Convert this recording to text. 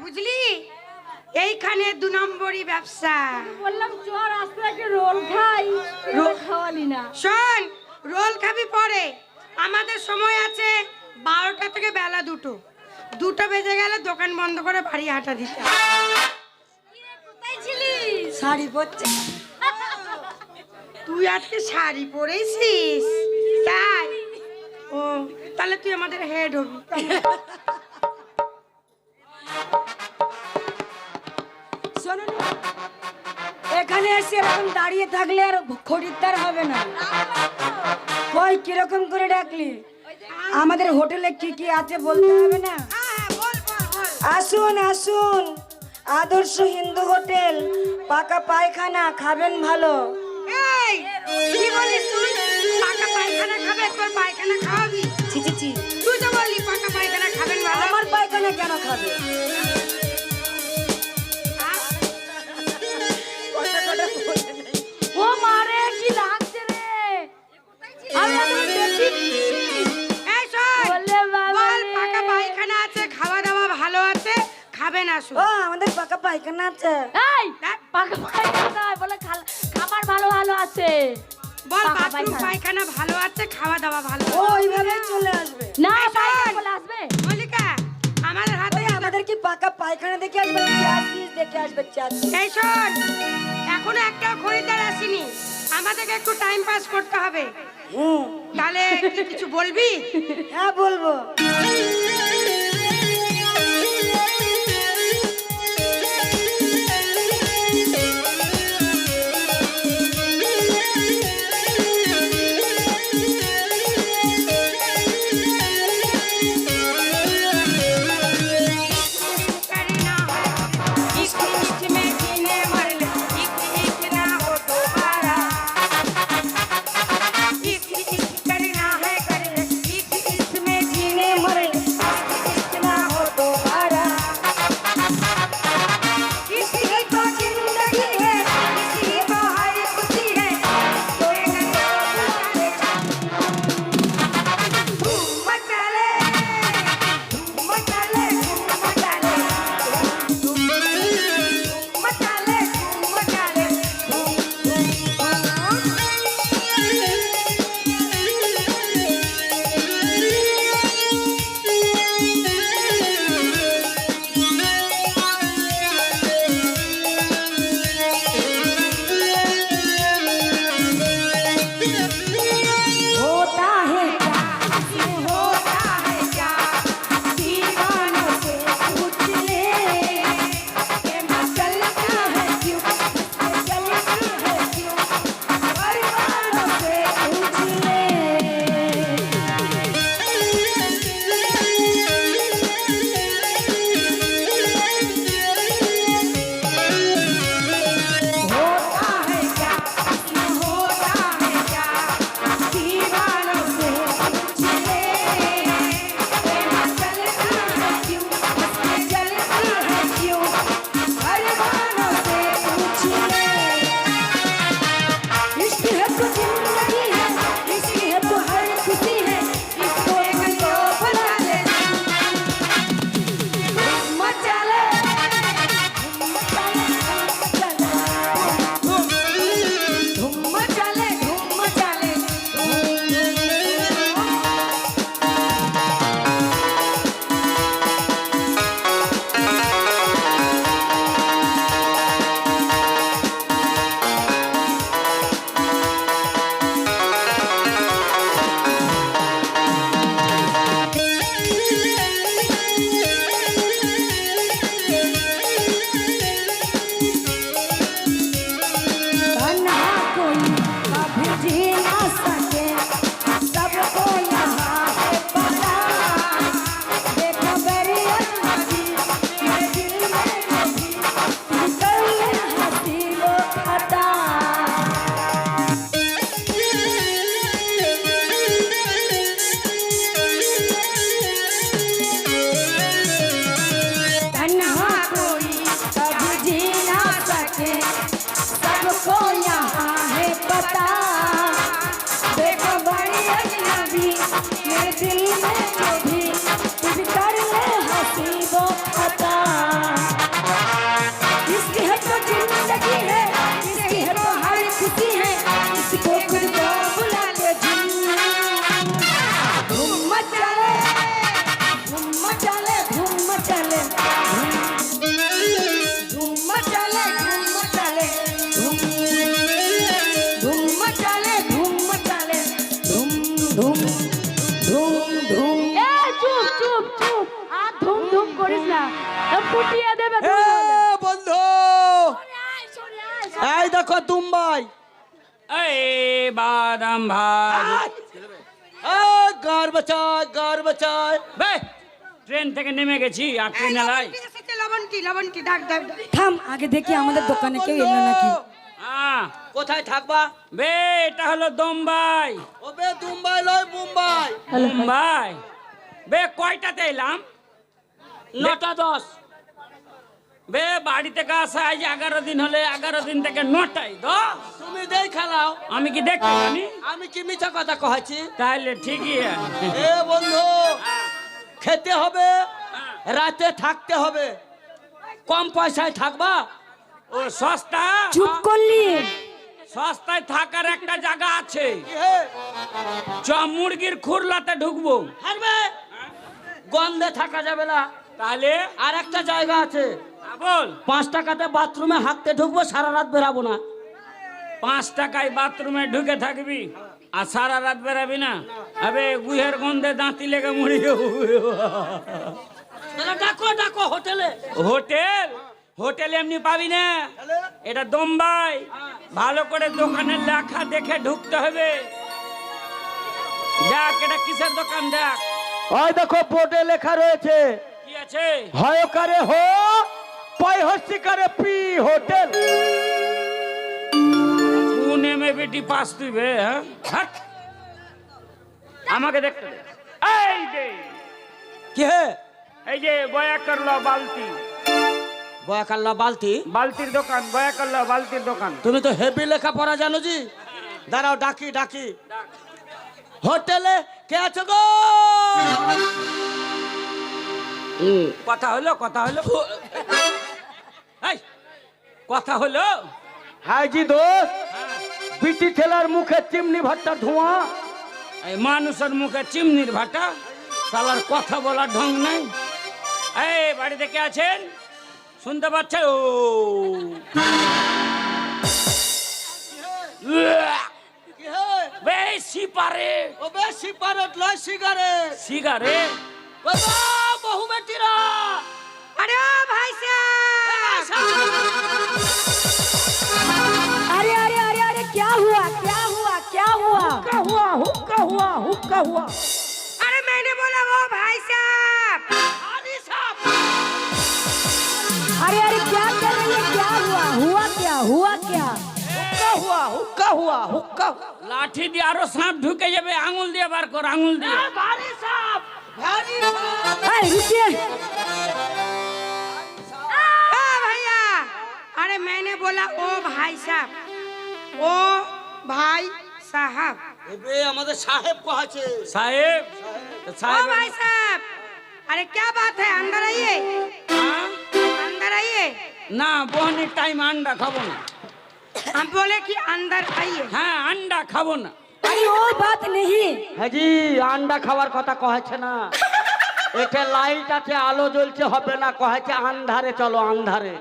বুঝলি? এইখানে 2 নম্বরই ব্যবসা। বললাম চল আস্তে একটা রোল খাই, রোল খাওয়ালি না। শোন, রোল খাবি পরে, আমাদের সময় আছে 12টা থেকে বেলা 2টো। 2টো বেজে গেলে দোকান বন্ধ করে বাড়ি হাঁটা দিতে হবে। কোথায় ছিলিস? শাড়ি পরছে। তুই আজকে শাড়ি পরেছিস? তাই? ও, তাহলে তুই আমাদের হেড হবি। শোনো না, এখানে এসে এরকম দাঁড়িয়ে থাকলে আর খরিদ্দার হবে না। কই কিরকম করে ডাকলি? আমাদের হোটেলে কি কি আছে বলতে হবে না? আসুন আসুন, আদর্শ হিন্দু হোটেল, পাকা পায়খানা, খাবেন ভালো। এই, কি বলিস তুই? পাকা পায়খানা খাবে? তোর পায়খানা খাওয়াবি? ছি ছি ছি, তুই তো বললি পাকা পায়খানা খাবেন ভালো। আমার পায়খানা কেন খাবে? ও মারে কি লাগছে রে? আমি এখন দেখিনি। এই শোন, বলে বাবা বল রে। পাকা পায়খানা আছে, খাওয়া দাওয়া ভালো আছে, খাবেন আসুন। ও আমাদের পাকা পায়খানা আছে। এই পাকা পায়খানা নয়, বলে খাবার ভালো ভালো আছে। বল পাকা বাথরুম পায়খানা। পায়খানা ভালো আছে, খাওয়া দাওয়া ভালো ও আছে। ওইভাবে চলে আসবে। না এই শোন। পায়খানা বলে আসবে। মল্লিকা, আমাদের হাতে আমাদের কি পাকা পায়খানা দেখে আসবে, চাচিস দেখে আসবে চাচিস। এই শোন, এখনো একটা খরিদ্দার আসেনি, আমাদেরকে একটু টাইম পাস করতে হবে। তাহলে কি কিছু বলবি? হ্যাঁ বলবো। दिल में कभी तुझ कर ले हंसी वो खता। मचाले धूम मचाले धूम मचाले धूम मचाले धूम धूम धूम धूम এ চুপ চুপ চুপ আর ধুম ধুম করিস না ফুটিয়ে দেবে এ বন্ধু এই দেখো দুম্বাই এই বাদাম ভাই গার বাঁচায় বে ট্রেন থেকে নেমে গেছি আর ট্রেন এলাই লবণটি লবণটি ডাক ডাক ডাক। থাম আগে দেখি আমাদের দোকানে কেউ এলো নাকি কোথায় থাকবা বে এটা হলো দম্বাই ওবে দুম্বাই লয় মুম্বাই মুম্বাই বে কয়টাতে এলাম 9:10 বে বাড়ি থেকে আসা আজ 11 দিন হলে 11 দিন থেকে 9টায় 10 তুমি দেই খেলাও আমি কি দেখতে জানি আমি কি মিছা কথা কইছি তাহলে ঠিকই আছে। এ বন্ধু খেতে হবে রাতে থাকতে হবে কম পয়সায় থাকবা ও সস্তা চুপ করলি সস্তায় থাকার একটা জায়গা আছে কি হে চ মুরগির খুরলাতে ঢুকবো হারবে গন্ধে থাকা যাবে না তাহলে আর একটা জায়গা আছে বল 5 টাকাতে বাথরুমে হাঁটতে ঢুকবো সারা রাত বেরাবো না 5 টাকায় বাথরুমে ঢুকে থাকবি আর সারা রাত বেরাবি না আবে গুহের গন্ধে দাঁতি লেগে মরি যাবো। তাহলে ডাকো হোটেলে হোটেল হোটেল এমনি পাবি না এটা দম্বাই ভালো করে দোকানের লেখা দেখে ঢুকতে হবে দেখ এটা কিসের দোকান দেখ ওই দেখো বোর্ডে লেখা রয়েছে কি আছে হয়কারে হো পয়হস্তিকারে পি হোটেল পুনে মে বেটি পাস তুই বে হ্যাঁ হাট। আমাকে দেখতে দে। কি হে এই যে বয়া করলো বালতি বয়াকাল্লা বালতি বালতির দোকান বয়া করলো বালতির দোকান তুমি তো হেভি লেখা পড়া জানো জি দাঁড়াও ডাকি হোটেলে কে আছো গো কথা হলো এই, কথা হলো হাই জি দোস্ত বিটি ঠেলার মুখে চিমনি ভাট্টার ধোঁয়া এই মানুষের মুখে চিমনির ভাটা সালার কথা বলার ঢং নাই এই বাড়িতে কে আছেন শুনতে পাচ্ছে ও কি হে বেশি পারে ও বেশি পারত লয় সিগারেট সিগারেট বাবা বহু বেটিরা আরে ও ভাই সাহেব अरे अरे अरे अरे क्या हुआ हुक्का हुआ अरे मैंने बोला वो भाई साहब अरे अरे क्या कर रही है क्या हुआ क्या হুক্কা লাঠি দিয়ে আরো সাপ ঢুকে যাবে আঙুল দিয়ে বার কর আঙুল দিয়ে ভারী সাপ अरे रुकिए ओ भैया अरे मैंने बोला ओ भाई साहब ओ भाई साहब এবে আমাদের সাহেব কহাছে সাহেব ओ সাহেব भाई साहब अरे क्या बात है अंदर आइए হ্যাঁ? अंदर आइए না বহনির টাইম আন্ডা খাবো না हम बोले कि अंदर आइए হ্যাঁ আন্ডা খাবো না अरे वो बात नहीं হ্যাঁ জি আন্ডা খাওয়ার কথা কহেছে না এটা লাইট আছে আলো জ্বলছে হবে না কহেছে আন্ধারে চলো আন্ধারে